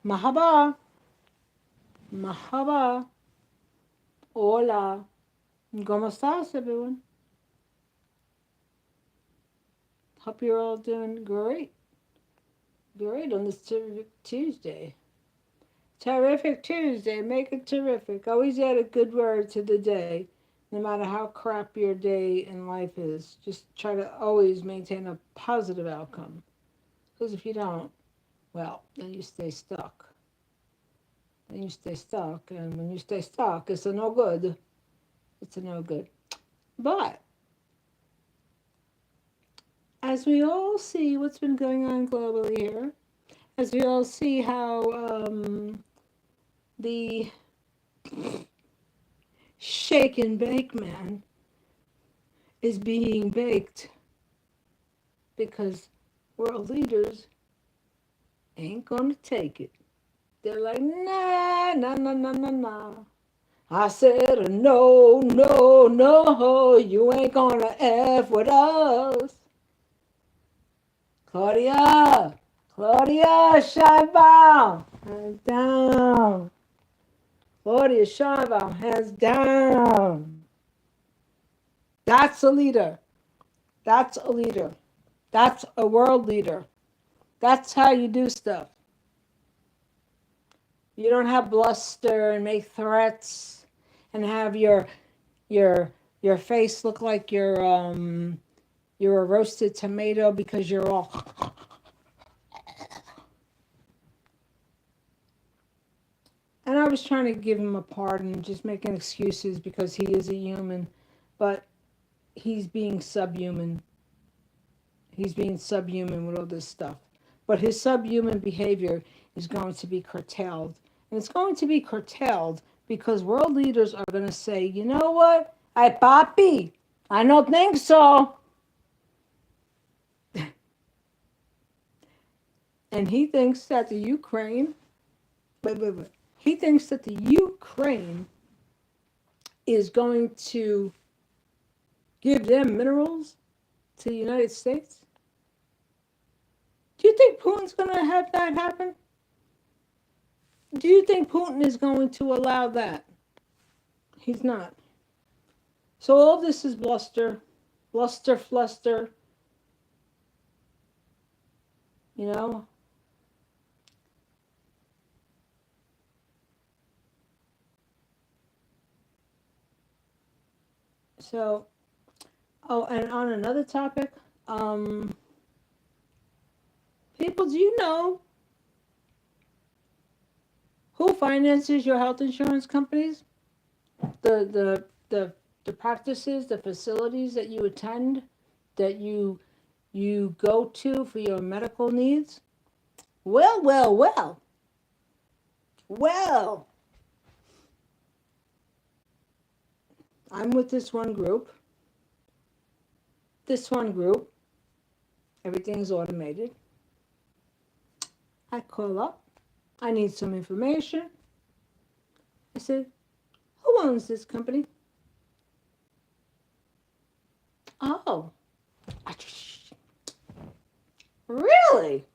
Mahaba, mahaba, hola. ¿Cómo estás, everyone? Hope you're all doing great. Great on this terrific Tuesday. Terrific Tuesday. Make it terrific. Always add a good word to the day, no matter how crap your day in life is. Just try to always maintain a positive outcome. Because if you don't, well, then you stay stuck. Then you stay stuck. And when you stay stuck, it's a no good. It's a no good. But as we all see what's been going on globally here, as we all see how the shake and bake man is being baked because world leaders ain't gonna take it. They're like, nah, nah, nah, nah, nah, nah. I said, no, no, no, you ain't gonna F with us. Claudia, Claudia Scheinbaum, hands down. Claudia Scheinbaum, hands down. That's a leader. That's a leader. That's a world leader. That's how you do stuff. You don't have bluster and make threats and have your your face look like you're a roasted tomato because you're all. And I was trying to give him a pardon, just making excuses because he is a human, but he's being subhuman. He's being subhuman with all this stuff. But his subhuman behavior is going to be curtailed. And it's going to be curtailed because world leaders are going to say, you know what? Ay, papi, I don't think so. And he thinks that the Ukraine, wait. He thinks that the Ukraine is going to give them minerals to the United States. Do you think Putin's going to have that happen? Do you think Putin is going to allow that? He's not. So all this is bluster, bluster, fluster, you know. So, oh, and on another topic, um, people, do you know who finances your health insurance companies? The the the the practices, the facilities that you attend, that you go to for your medical needs? Well. I'm with this one group. This one group, everything's automated. I call up. I need some information. I said, who owns this company? Oh, really?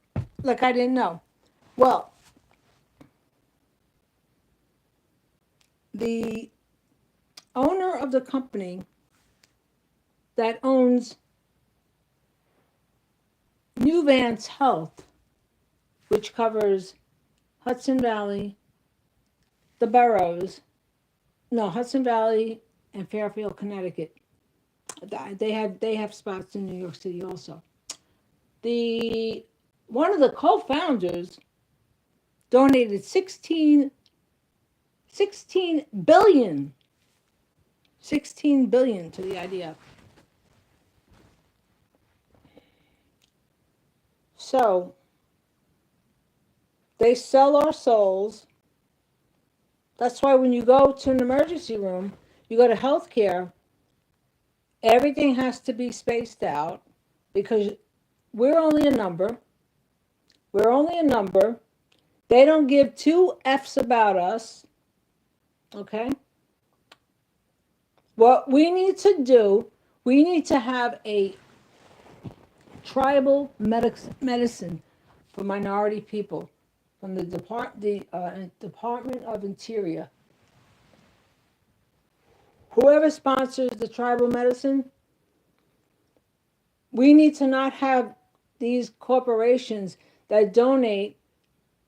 Like I didn't know. Well, the owner of the company that owns Nuvance Health, which covers Hudson Valley, the boroughs, no, Hudson Valley and Fairfield, Connecticut. They have spots in New York City also. The one of the co-founders donated 16 billion 16 billion to the idea. So they sell our souls. That's why when you go to an emergency room, you go to healthcare, everything has to be spaced out because we're only a number. We're only a number. They don't give two F's about us. Okay? What we need to do, we need to have a tribal medicine for minority people. from the Department of Interior. Whoever sponsors the tribal medicine, we need to not have these corporations that donate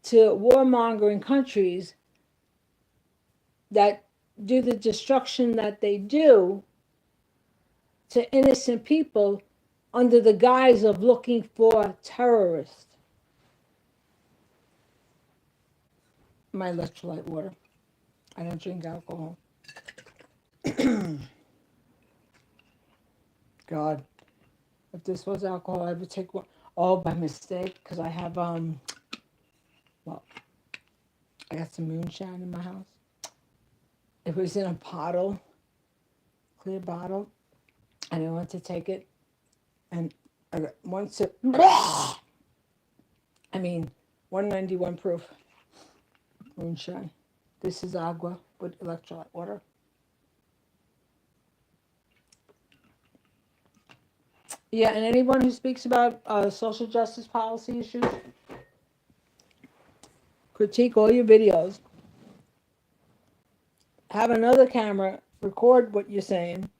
to warmongering countries that do the destruction that they do to innocent people under the guise of looking for terrorists. My electrolyte water. I don't drink alcohol. God, if this was alcohol, I would take one. Oh, by mistake, because I have well, I got some moonshine in my house. It was in a bottle, clear bottle, and I went to take it, and I got one sip. I mean, 191 proof moonshine. This is agua with electrolyte water. Yeah, and anyone who speaks about social justice policy issues, critique all your videos. Have another camera record what you're saying,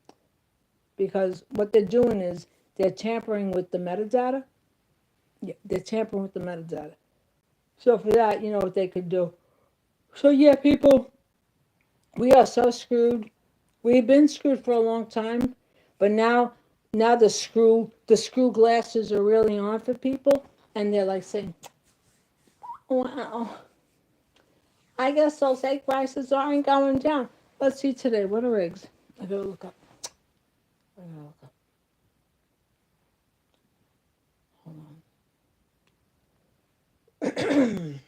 because what they're doing is they're tampering with the metadata. Yeah, they're tampering with the metadata. So for that, you know what they could do. So yeah, people, we are so screwed. We've been screwed for a long time, but now the screw glasses are really on for people, and they're like saying, "Wow, I guess those egg prices aren't going down." Let's see today. What are eggs? I gotta look up. I gotta look up. Hold on.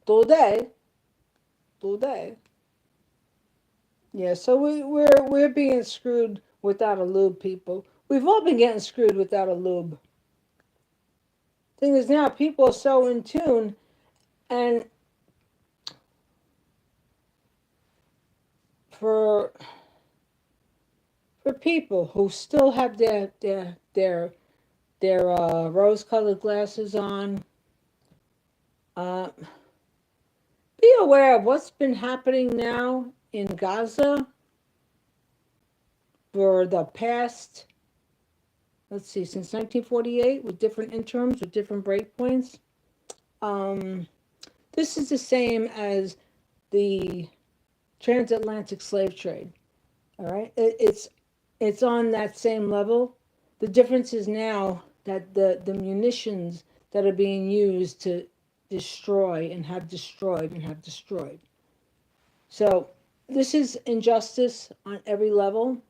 Today, today. Yeah, so we're being screwed without a lube, people. We've all been getting screwed without a lube. Thing is, now people are so in tune, and for people who still have their rose-colored glasses on, uh, be aware of what's been happening now in Gaza for the past, let's see, since 1948, with different interims, with different breakpoints. Um, this is the same as the transatlantic slave trade. All right, it's on that same level. The difference is now that the munitions that are being used to destroy and have destroyed and have destroyed. So this is injustice on every level,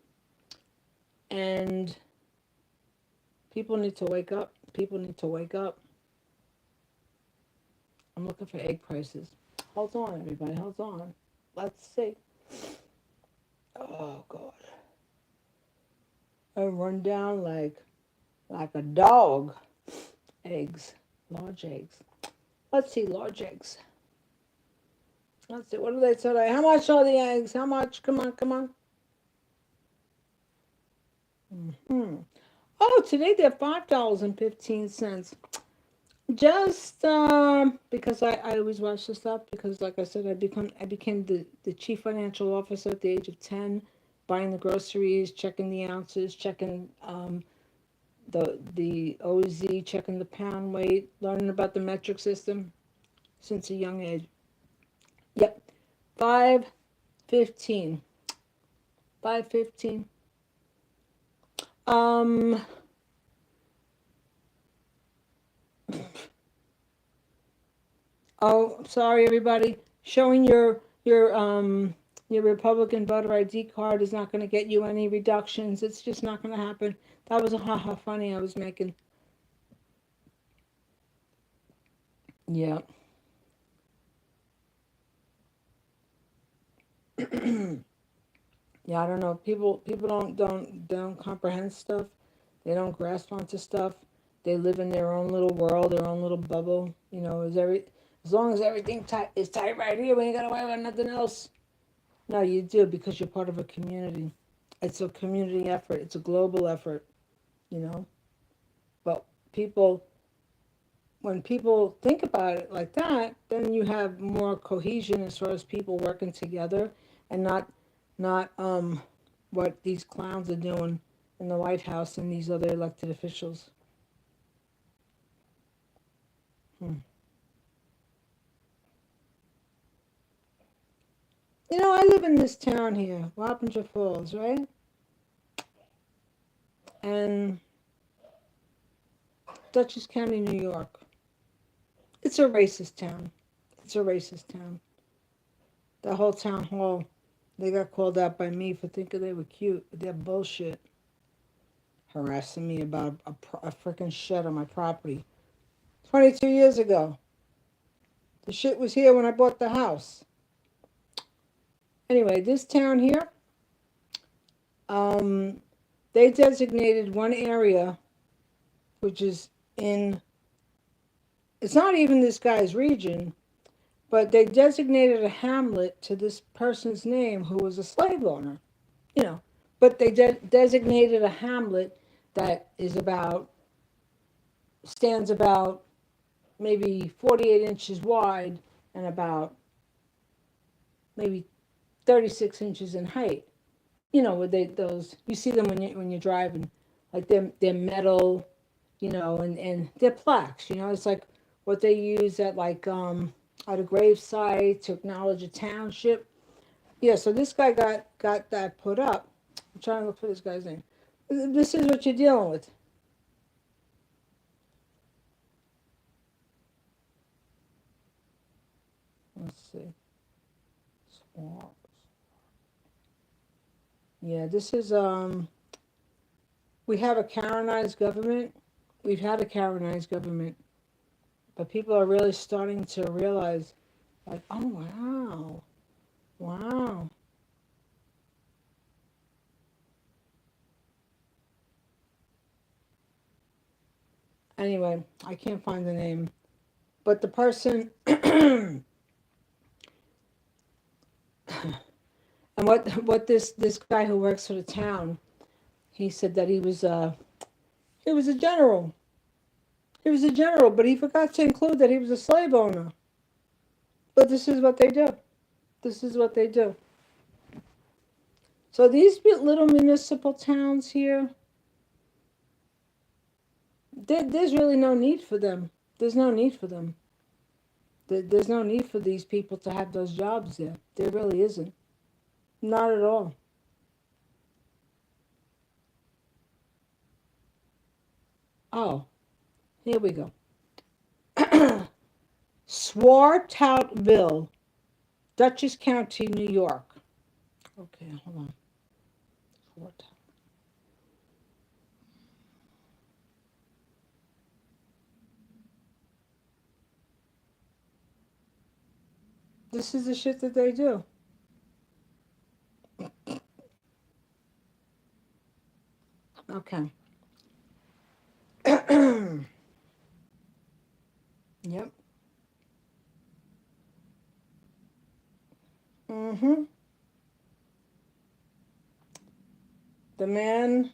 and people need to wake up. People need to wake up. I'm looking for egg prices. Hold on, everybody. Hold on. Let's see. Oh God, I run down like a dog. Eggs, large eggs. Let's see, large eggs. Let's see. What do they say? How much are the eggs? How much? Come on, come on. Hmm. Oh, today they're $5.15. Just because I always watch this stuff, because like I said, I became the chief financial officer at the age of 10, buying the groceries, checking the ounces, checking the OZ, checking the pound weight, learning about the metric system since a young age. Yep, 5.15. 5.15. Um. Oh, sorry, everybody. Showing your Republican voter ID card is not going to get you any reductions. It's just not going to happen. That was a haha funny I was making. Yeah. Yeah, I don't know. People don't comprehend stuff. They don't grasp onto stuff. They live in their own little world, their own little bubble. As long as everything is tight right here, we ain't gotta worry about nothing else. No, you do, because you're part of a community. It's a community effort. It's a global effort. You know. But people, when people think about it like that, then you have more cohesion as far as people working together, and not what these clowns are doing in the White House and these other elected officials. Hmm. You know, I live in this town here, Wappinger Falls, right? And Dutchess County, New York. It's a racist town. It's a racist town. The whole town hall, they got called out by me for thinking they were cute. But they're bullshit. Harassing me about a freaking shed on my property. 22 years ago. The shit was here when I bought the house. Anyway, this town here, um, they designated one area, which is in, it's not even this guy's region, but they designated a hamlet to this person's name who was a slave owner, you know. But they designated a hamlet that is about, stands about maybe 48 inches wide and about maybe 36 inches in height. You know, where they, those, you see them when you're driving, like they're metal, you know, and they're plaques. You know, it's like what they use at like at a grave site to acknowledge a township. Yeah, so this guy got that put up. I'm trying to look for this guy's name. This is what you're dealing with. Let's see. Swamp. Yeah, this is we have a Karenized government. We've had a Karenized government, but people are really starting to realize, like, oh wow, wow. Anyway, I can't find the name, but the person, and what this guy who works for the town, he said that he was a general. He was a general, but he forgot to include that he was a slave owner. But this is what they do. This is what they do. So these little municipal towns here, there's really no need for them. There's no need for them. There's no need for these people to have those jobs there. There really isn't. Not at all. Oh, here we go. Swartoutville, Dutchess County, New York. Okay, hold on. Swartout. This is the shit that they do. Okay. Yep. Mm-hmm. The man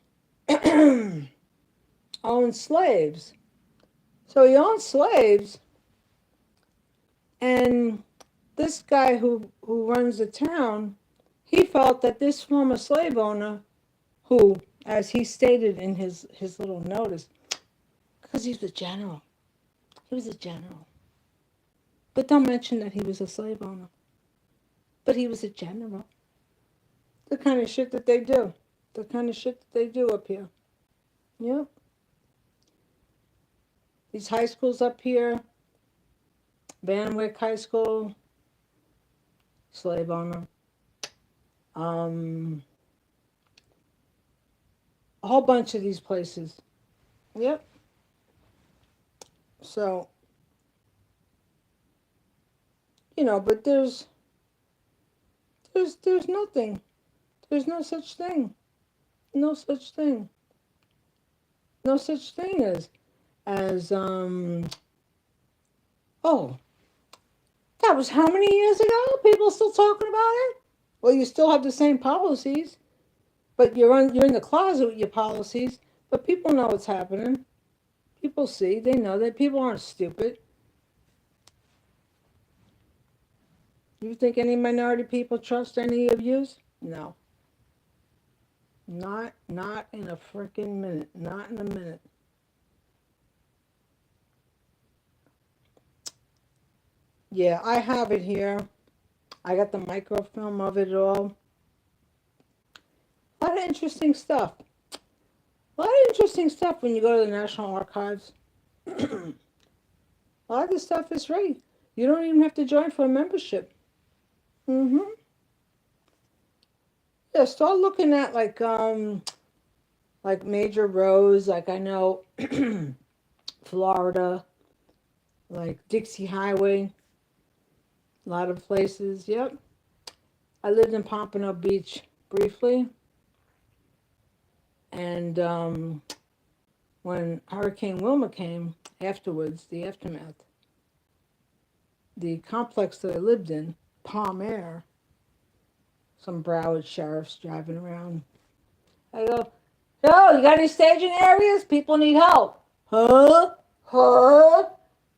owned slaves. So he owned slaves, and this guy who runs the town, he felt that this former slave owner, who, as he stated in his little notice, because he was a general, he was a general. But don't mention that he was a slave owner. But he was a general. The kind of shit that they do. The kind of shit that they do up here. Yep. These high schools up here, Banwick High School, slave owner. Um, a whole bunch of these places. Yep. So, you know, but there's nothing. There's no such thing. No such thing. No such thing as oh, that was how many years ago? People still talking about it? Well, you still have the same policies, but you're in the closet with your policies, but people know what's happening. People see, they know that people aren't stupid. You think any minority people trust any of yous? No. Not in a freaking minute. Not in a minute. Yeah, I have it here. I got the microfilm of it all. A lot of interesting stuff. A lot of interesting stuff when you go to the National Archives. A lot of this stuff is free. You don't even have to join for a membership. Mm-hmm. Yeah, start looking at like major roads, like I know Florida, like Dixie Highway, a lot of places. Yep. I lived in Pompano Beach briefly, and when Hurricane Wilma came afterwards, the aftermath, the complex that I lived in, Palm Air, some Broward sheriffs driving around. I go, "Yo, you got any staging areas? People need help." Huh? Huh?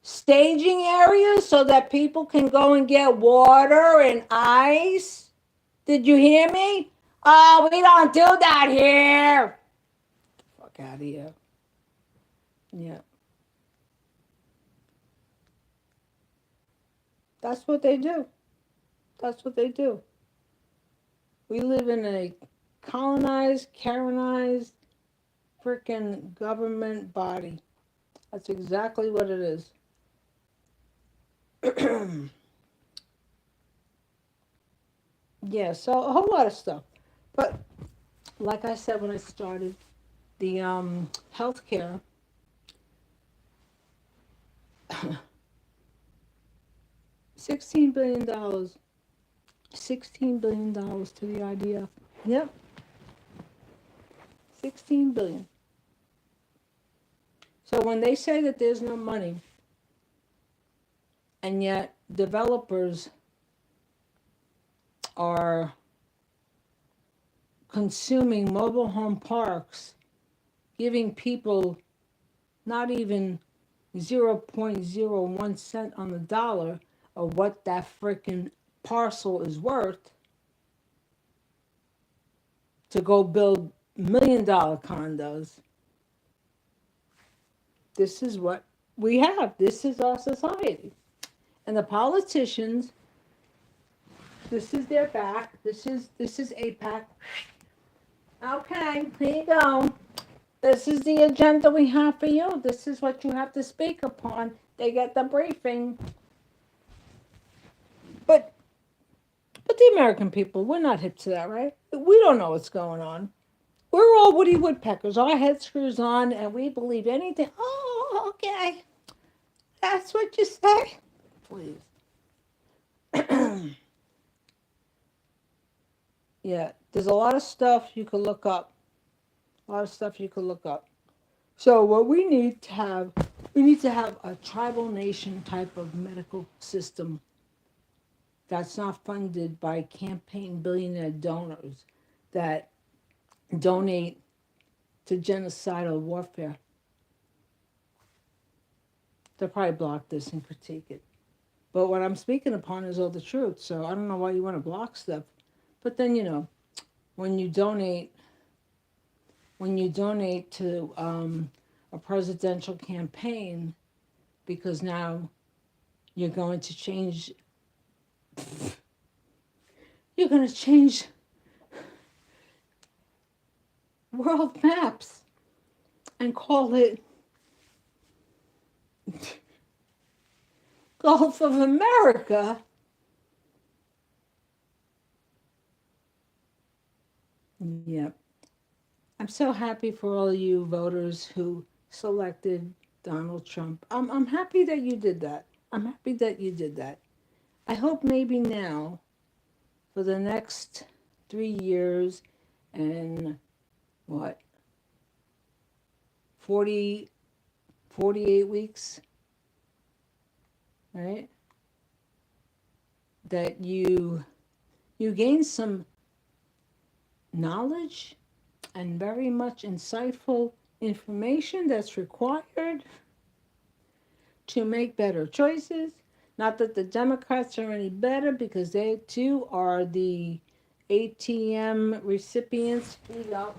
Staging areas so that people can go and get water and ice? Did you hear me? Oh, we don't do that here. Fuck out of here. Yeah. That's what they do. That's what they do. We live in a colonized, Karenized, freaking government body. That's exactly what it is. Yeah, so a whole lot of stuff. But like I said when I started, the healthcare, $16 billion, $16 billion to the IDF. Yep, 16 billion. So when they say that there's no money, and yet developers are consuming mobile home parks, giving people not even 0.01 cent on the dollar of what that freaking parcel is worth to go build $1 million condos. This is what we have. This is our society. And the politicians, this is their back. This is APAC. Okay, here you go. This is the agenda we have for you. This is what you have to speak upon. They get the briefing. But the American people, we're not hip to that, right? We don't know what's going on. We're all Woody Woodpeckers, our head screws on, and we believe anything. Oh, okay. That's what you say. Please. Yeah, there's a lot of stuff you could look up. A lot of stuff you could look up. So what we need to have a tribal nation type of medical system that's not funded by campaign billionaire donors that donate to genocidal warfare. They'll probably block this and critique it. But what I'm speaking upon is all the truth. So I don't know why you want to block stuff. But then, when you donate to a presidential campaign, because now you're going to change, you're going to change world maps and call it Gulf of America. Yep. I'm so happy for all you voters who selected Donald Trump. I'm happy that you did that. I'm happy that you did that. I hope maybe now, for the next 3 years and what, 40, 48 weeks, right? That you gain some knowledge and very much insightful information that's required to make better choices. Not that the Democrats are any better, because they too are the ATM recipients. Here you go.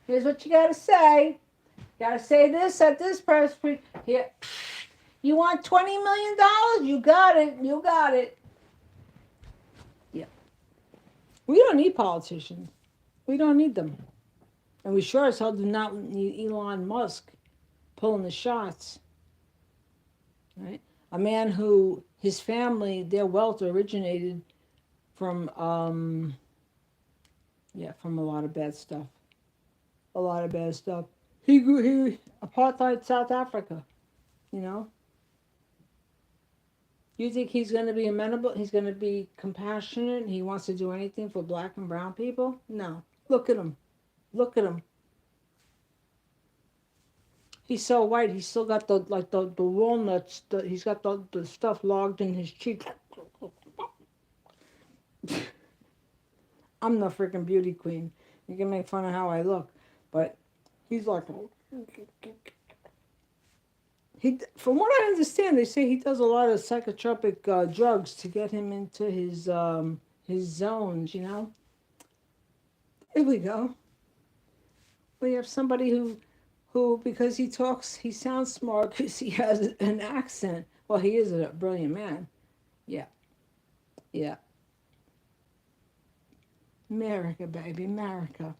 Here's what you gotta say. You gotta say this at this press. Here. You want $20 million? You got it. You got it. Yeah. We don't need politicians. We don't need them. And we sure as hell do not need Elon Musk pulling the shots. Right? A man who his family, their wealth originated from from a lot of bad stuff. A lot of bad stuff. He apartheid South Africa, you know? You think he's going to be amenable? He's going to be compassionate? He wants to do anything for black and brown people? No. Look at him. Look at him. He's so white. He's still got the walnuts. He's got the stuff logged in his cheek. I'm the freaking beauty queen. You can make fun of how I look, but he's like, from what I understand, they say he does a lot of psychotropic drugs to get him into his zones. You know. Here we go. We have somebody who because he sounds smart because he has an accent. Well, he is a brilliant man. Yeah, yeah. America, baby, America.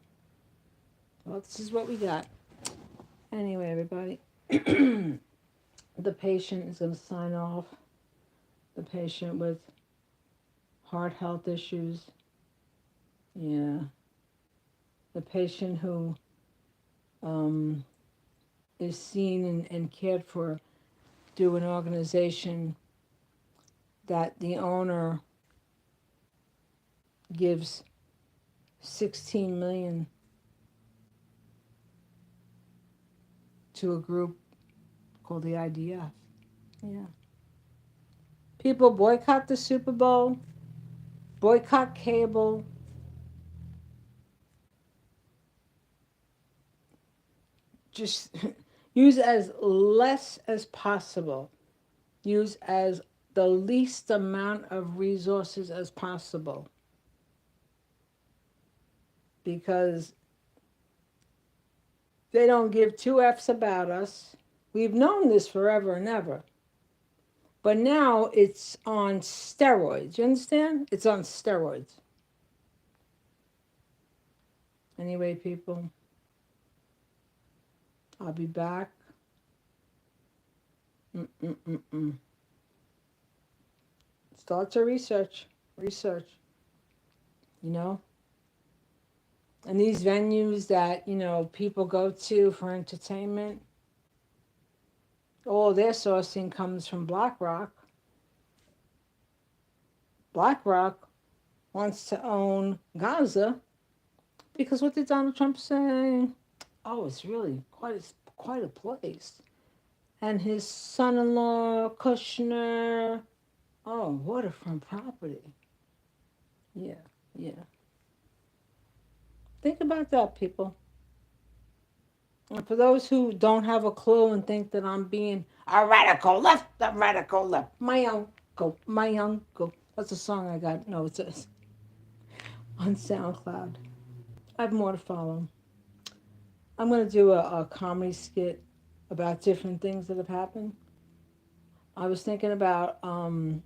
Well, this is what we got. Anyway, everybody, the patient is going to sign off. The patient with heart health issues. Yeah. The patient who is seen and cared for through an organization that the owner gives 16 million to a group called the IDF. Yeah. People boycott the Super Bowl, boycott cable. Just use as less as possible. Use as the least amount of resources as possible. Because they don't give two F's about us. We've known this forever and ever. But now it's on steroids. You understand? It's on steroids. Anyway, people, I'll be back. Start to research. You know? And these venues that, people go to for entertainment, all their sourcing comes from BlackRock. BlackRock wants to own Gaza because what did Donald Trump say? Oh, it's really quite a place. And his son-in-law, Kushner, oh, waterfront property. Yeah. Think about that, people. And for those who don't have a clue and think that I'm being a radical left. My uncle. That's a song I got. No, it says on SoundCloud. I have more to follow. I'm going to do a comedy skit about different things that have happened. I was thinking about all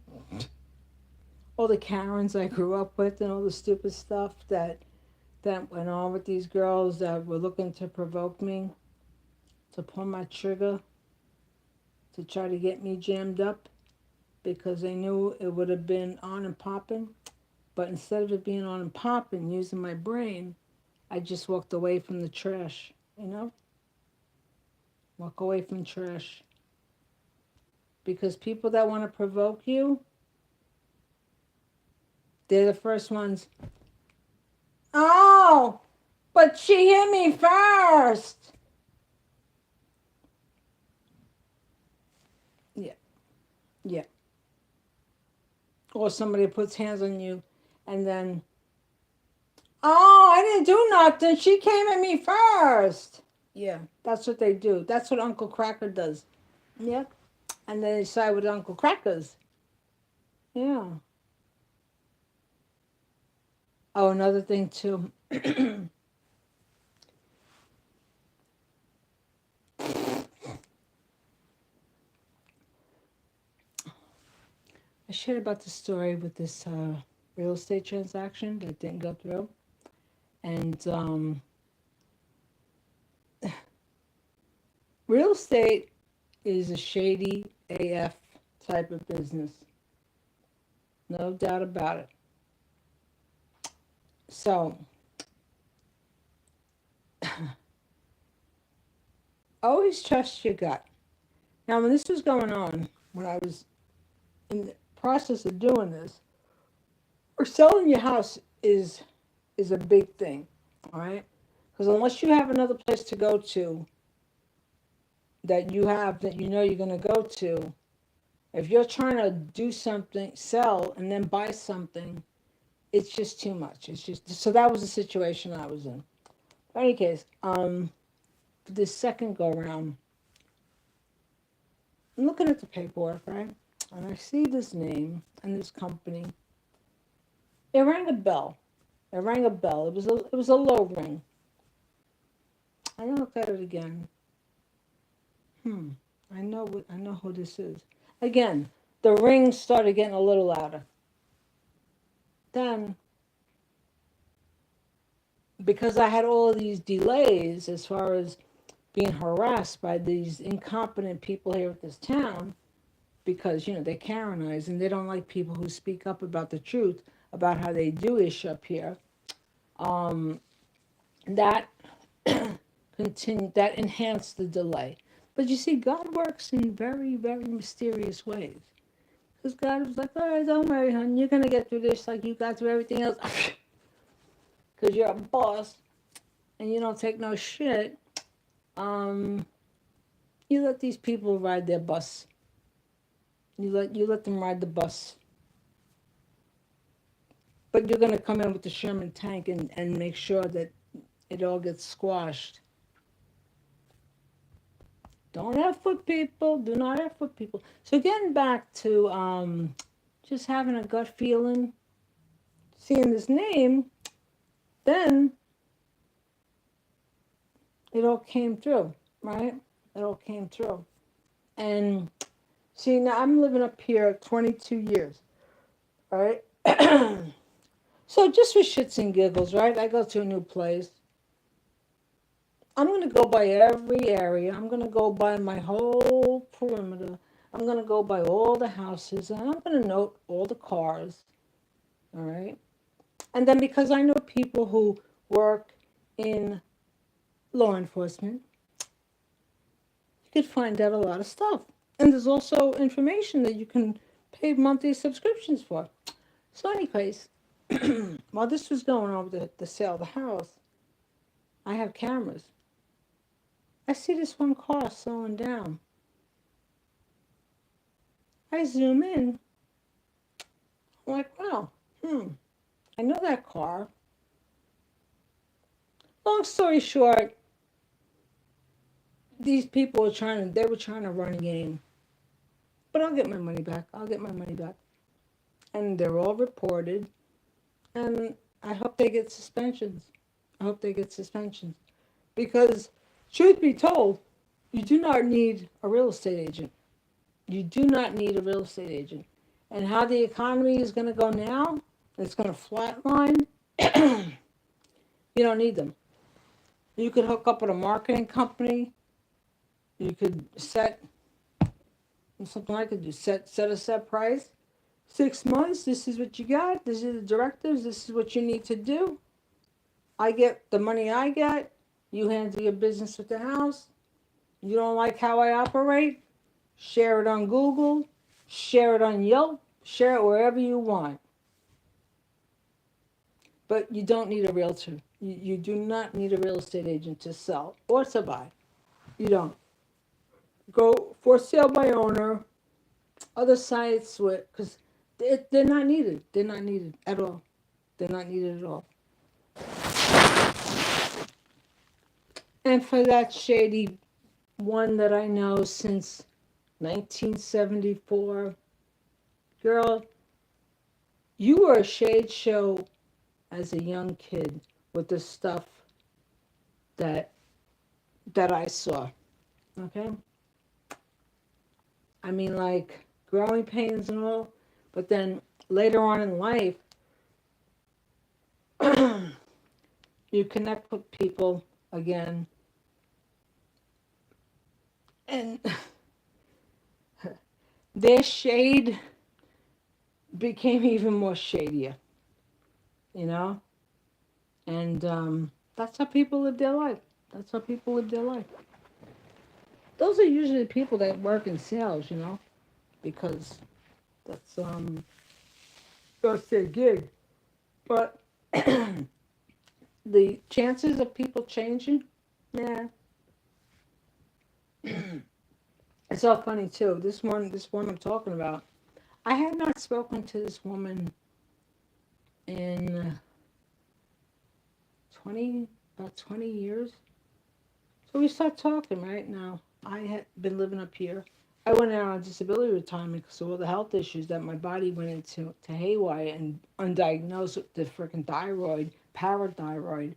the Karens I grew up with and all the stupid stuff that went on with these girls that were looking to provoke me, to pull my trigger, to try to get me jammed up because they knew it would have been on and popping. But instead of it being on and popping, using my brain, I just walked away from the trash, Walk away from trash. Because people that want to provoke you, they're the first ones. Oh, but she hit me first. Yeah. Or somebody puts hands on you and then, oh, I didn't do nothing. She came at me first. Yeah, that's what they do. That's what Uncle Cracker does. Yeah. And then they side with Uncle Crackers. Yeah. Oh, another thing too. I shared about the story with this real estate transaction that didn't go through. And real estate is a shady AF type of business. No doubt about it. So, always trust your gut. Now, when this was going on, when I was in the process of doing this, or selling your house is a big thing, all right? Because unless you have another place to go to that you know you're going to go to, if you're trying to do something, sell and then buy something, it's just too much. It's just so that was the situation I was in. In any case, for this second go round, I'm looking at the paperwork, right? And I see this name and this company. It rang a bell. It rang a bell. It was a low ring. I looked at it again. Hmm. I know who this is. Again, the ring started getting a little louder. Then, because I had all of these delays as far as being harassed by these incompetent people here at this town, because they Karenize and they don't like people who speak up about the truth about how they do ish up here. Um, that that enhanced the delay. But you see, God works in very, very mysterious ways. Because God was like, all right, don't worry, hon. You're going to get through this like you got through everything else. Because you're a boss and you don't take no shit. Um, you let these people ride their bus. You let them ride the bus. But you're going to come in with the Sherman tank and make sure that it all gets squashed. Don't F with people. Do not F with people. So getting back to just having a gut feeling, seeing this name, then it all came through, right? It all came through. And see, now I'm living up here 22 years, right? So just for shits and giggles, right? I go to a new place. I'm going to go by every area. I'm going to go by my whole perimeter. I'm going to go by all the houses and I'm going to note all the cars, all right? And then because I know people who work in law enforcement, you could find out a lot of stuff. And there's also information that you can pay monthly subscriptions for. So anyways, while this was going on with the sale of the house, I have cameras. I see this one car slowing down. I zoom in. I'm like, wow, I know that car. Long story short, these people they were trying to run a game. But I'll get my money back. I'll get my money back. And they're all reported. And I hope they get suspensions. I hope they get suspensions. Because, truth be told, you do not need a real estate agent. You do not need a real estate agent. And how the economy is going to go now, it's going to flatline. You don't need them. You could hook up with a marketing company. You could something I could do, set a set price. 6 months, this is what you got. These are the directives. This is what you need to do. I get the money I get. You handle your business with the house. You don't like how I operate? Share it on Google. Share it on Yelp. Share it wherever you want. But you don't need a realtor. You do not need a real estate agent to sell or to buy. You don't. Go for sale by owner. Other sites, because they're not needed. They're not needed at all. They're not needed at all. And for that shady one that I know since 1974, girl, you were a shade show as a young kid with the stuff that I saw. Okay, I mean, like growing pains and all, but then later on in life, you connect with people again, and their shade became even more shadier, you know? And that's how people live their life. That's how people live their life. Those are usually the people that work in sales, you know, because that's that's their gig. But the chances of people changing, yeah, it's all funny too. This one I'm talking about, I had not spoken to this woman in 20 about 20 years. So we start talking right now. I had been living up here. I went out on disability retirement because of all the health issues that my body went into to haywire and undiagnosed with the freaking thyroid, parathyroid.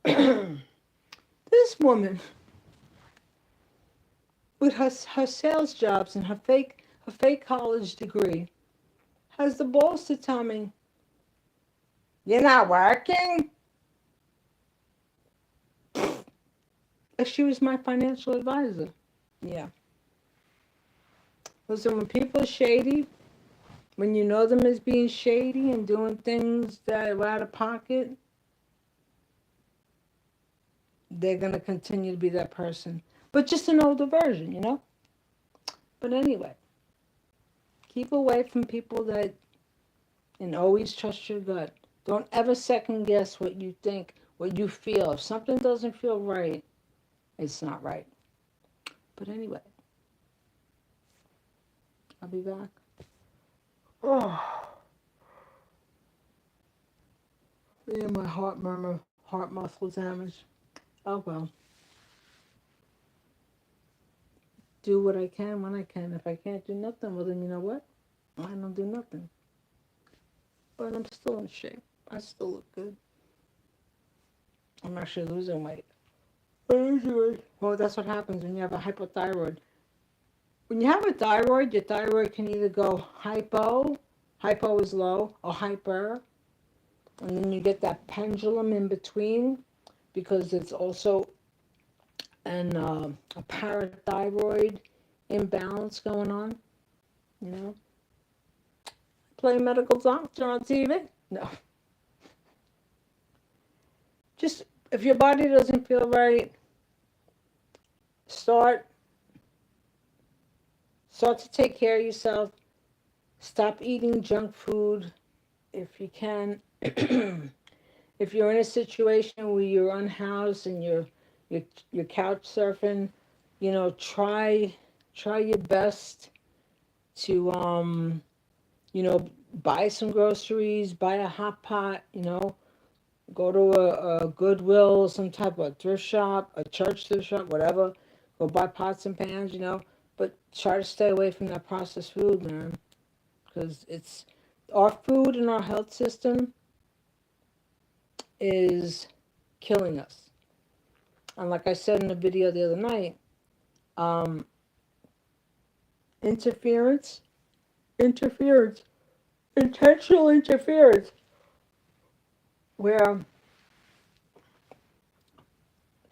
This woman with her sales jobs and her fake college degree has the balls to tell me, "You're not working?" Like she was my financial advisor. Yeah. Listen, when people are shady, when you know them as being shady and doing things that are out of pocket, they're going to continue to be that person. But just an older version, you know? But anyway, keep away from people that, and always trust your gut. Don't ever second guess what you think, what you feel. If something doesn't feel right, it's not right. But anyway, I'll be back. Oh, yeah, my heart murmur, heart muscle damage. Oh well, do what I can when I can. If I can't do nothing, well then you know what? I don't do nothing. But I'm still in shape. I still look good. I'm actually losing weight. Well, that's what happens when you have a hypothyroid. When you have a thyroid, your thyroid can either go hypo is low, or hyper, and then you get that pendulum in between because it's also a parathyroid imbalance going on. You know, play medical doctor on TV. No, just if your body doesn't feel right, start start to take care of yourself. Stop eating junk food if you can. If you're in a situation where you're unhoused and you're you're couch surfing, you know, try your best to you know, buy some groceries, buy a hot pot, you know, go to a Goodwill, some type of thrift shop, a church thrift shop, whatever. Go buy pots and pans, you know, but try to stay away from that processed food, man, because it's our food and our health system is killing us. And like I said in the video the other night, um, interference, interference, intentional interference, where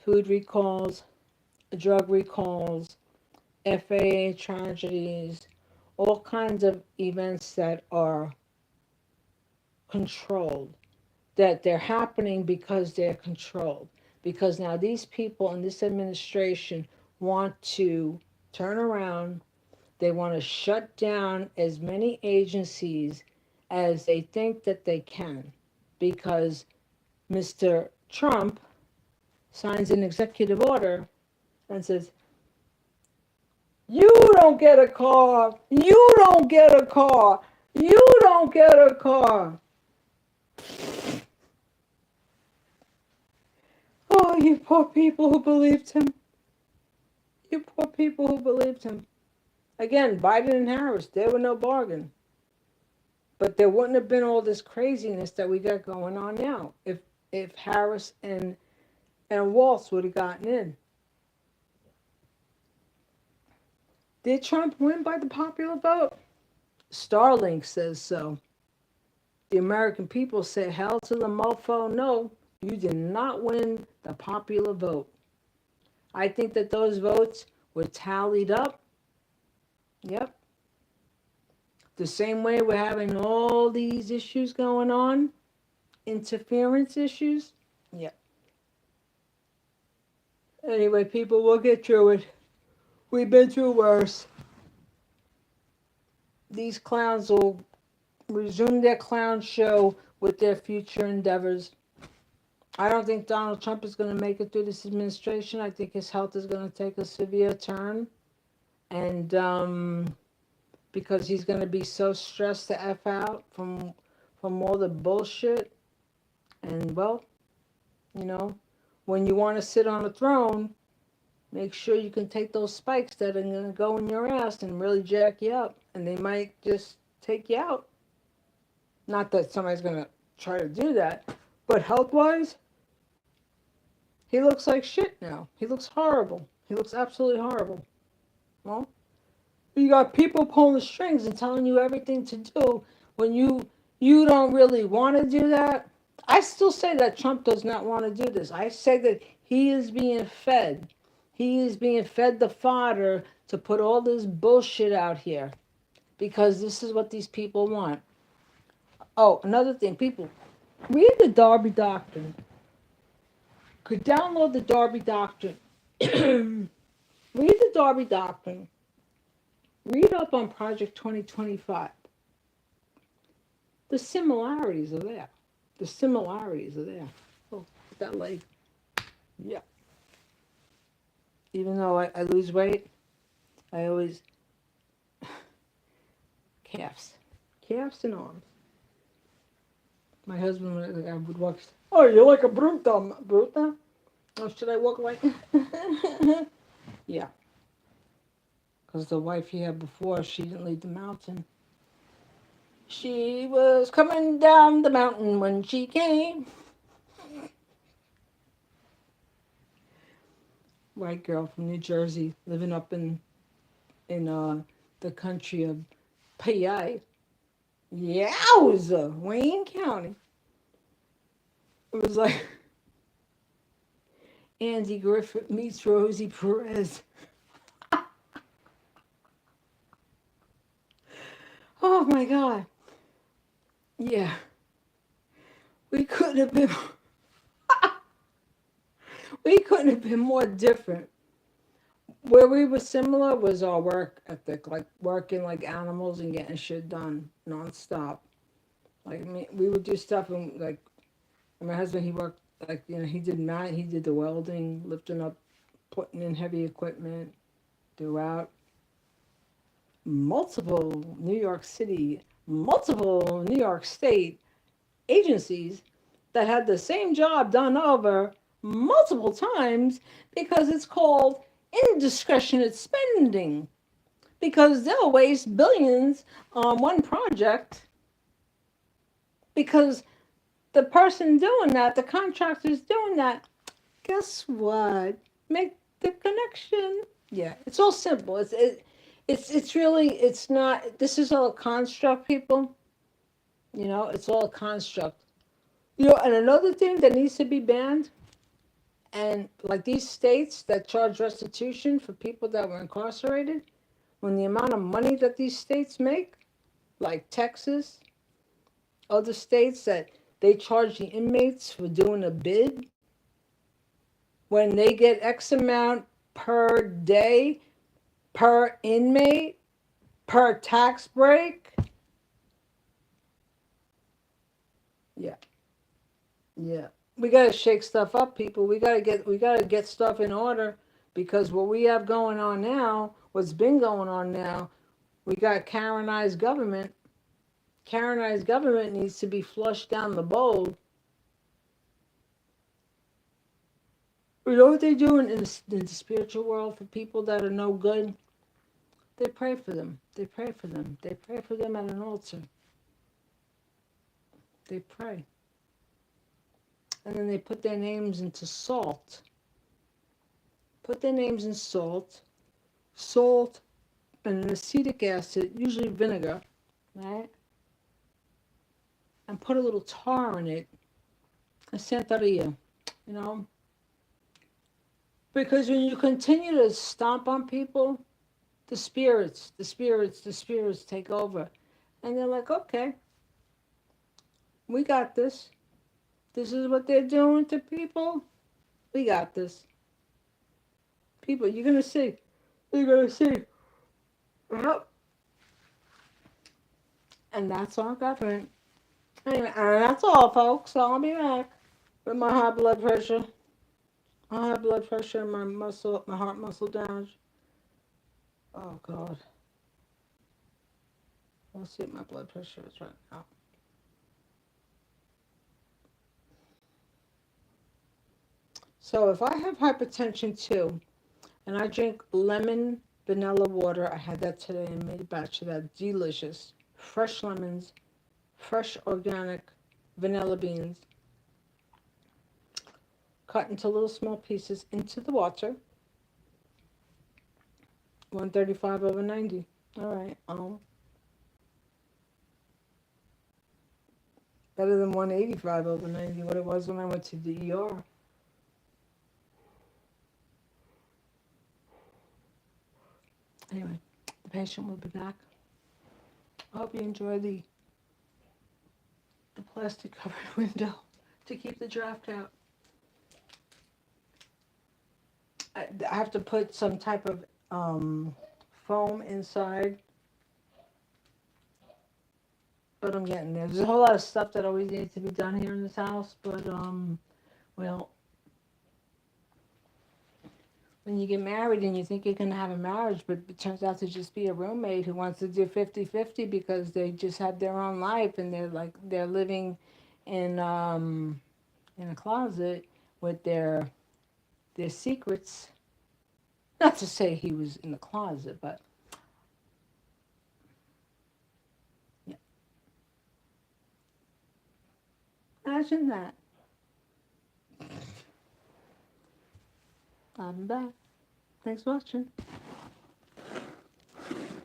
food recalls, drug recalls, FAA tragedies, all kinds of events that are controlled, that they're happening because they're controlled. Because now these people in this administration want to turn around, they want to shut down as many agencies as they think that they can. Because Mr. Trump signs an executive order and says, "You don't get a car. You don't get a car. You don't get a car." Oh, you poor people who believed him. You poor people who believed him. Again, Biden and Harris, they were no bargain. But there wouldn't have been all this craziness that we got going on now if Harris and Waltz would have gotten in. Did Trump win by the popular vote? Starlink says so. The American people say hell to the mofo. No, you did not win the popular vote. I think that those votes were tallied up. Yep. The same way we're having all these issues going on, interference issues. Yep. Anyway, people, we'll get through it. We've been through worse. These clowns will resume their clown show with their future endeavors. I don't think Donald Trump is going to make it through this administration. I think his health is going to take a severe turn. And because he's going to be so stressed to F out from all the bullshit. And, well, you know, when you want to sit on a throne, make sure you can take those spikes that are going to go in your ass and really jack you up. And they might just take you out. Not that somebody's going to try to do that. But health-wise, he looks like shit now. He looks horrible. He looks absolutely horrible. Well, you got people pulling the strings and telling you everything to do when you don't really want to do that. I still say that Trump does not want to do this. I say that he is being fed. He is being fed the fodder to put all this bullshit out here because this is what these people want. Oh, another thing, people, read the Darby Doctrine. Could download the Darby Doctrine. Read the Darby Doctrine. Read up on Project 2025. The similarities are there. The similarities are there. Oh, that leg. Yeah. Even though I lose weight, I always calves and arms. My husband would walk. Oh, you're like a bruta. Oh, should I walk like? Yeah. Because the wife he had before, she didn't leave the mountain. She was coming down the mountain when she came. White girl from New Jersey, living up in the country of PA. Yowza, Wayne County. It was like Andy Griffith meets Rosie Perez. Oh my God. Yeah. We couldn't have been more different. Where we were similar was our work ethic, like working like animals and getting shit done nonstop. Like we would do stuff and like my husband, he worked like he did the welding, lifting up, putting in heavy equipment throughout multiple New York State agencies that had the same job done over multiple times because it's called indiscretionate spending. Because they'll waste billions on one project because the person doing that, the contractor's doing that, guess what? Make the connection. Yeah, it's all simple. It's really, it's not, this is all a construct, people. It's all a construct. And another thing that needs to be banned, and like these states that charge restitution for people that were incarcerated, when the amount of money that these states make, like Texas, other states that they charge the inmates for doing a bid, when they get X amount per day, per inmate, per tax break. Yeah. Yeah. We gotta shake stuff up, people. We gotta get stuff in order because what we have going on now, what's been going on now, we got Karenized government. Karenized government needs to be flushed down the bowl. You know what they're doing in the spiritual world for people that are no good? They pray for them. They pray for them. They pray for them at an altar. They pray. And then they put their names into salt. Put their names in salt. Salt and an acetic acid, usually vinegar, right? And put a little tar in it. A Santeria, you know? Because when you continue to stomp on people, the spirits take over. And they're like, okay, we got this. This is what they're doing to people. We got this. People, you're going to see. You're going to see. Yep. And that's our government. Anyway, and that's all, folks. So I'll be back with my high blood pressure. My high blood pressure and my heart muscle damage. Oh, God. Let's see what my blood pressure is right now. So if I have hypertension too, and I drink lemon vanilla water, I had that today and made a batch of that. Delicious. Fresh lemons, fresh organic vanilla beans, cut into little small pieces into the water. 135/90. All right. Better than 185/90, what it was when I went to the ER. Anyway, the patient will be back. I hope you enjoy the plastic covered window to keep the draft out. I have to put some type of foam inside, but I'm getting there. There's a whole lot of stuff that always needs to be done here in this house, but well, when you get married and you think you're going to have a marriage, but it turns out to just be a roommate who wants to do 50-50 because they just have their own life and they're living in a closet with their secrets. Not to say he was in the closet, but yeah. Imagine that. I'm back. Thanks for watching.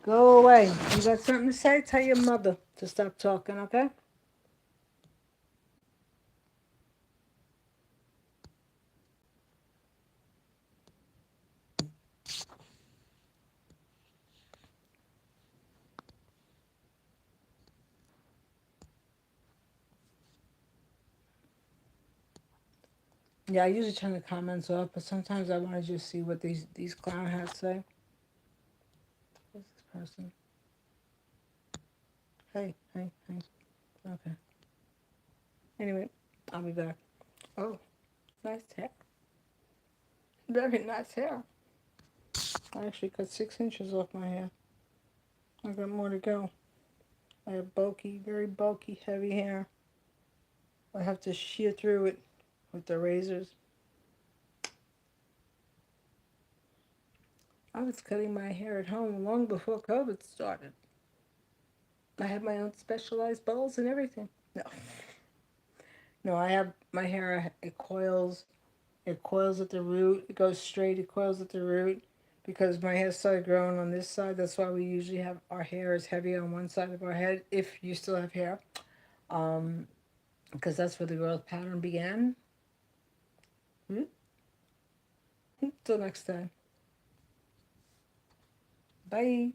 Go away. You got something to say? Tell your mother to stop talking, okay? Yeah, I usually turn the comments off, but sometimes I want to just see what these clown hats say. Who's this person? Hey. Okay. Anyway, I'll be back. Oh, nice hair. Very nice hair. I actually cut 6 inches off my hair. I got more to go. I have bulky, very bulky, heavy hair. I have to shear through it with the razors. I was cutting my hair at home long before COVID started. I have my own specialized bowls and everything. No. No, I have my hair, it coils. It coils at the root. It goes straight. It coils at the root. Because my hair started growing on this side. That's why we usually have our hair is heavy on one side of our head, if you still have hair. Because that's where the growth pattern began. Till next time. Bye.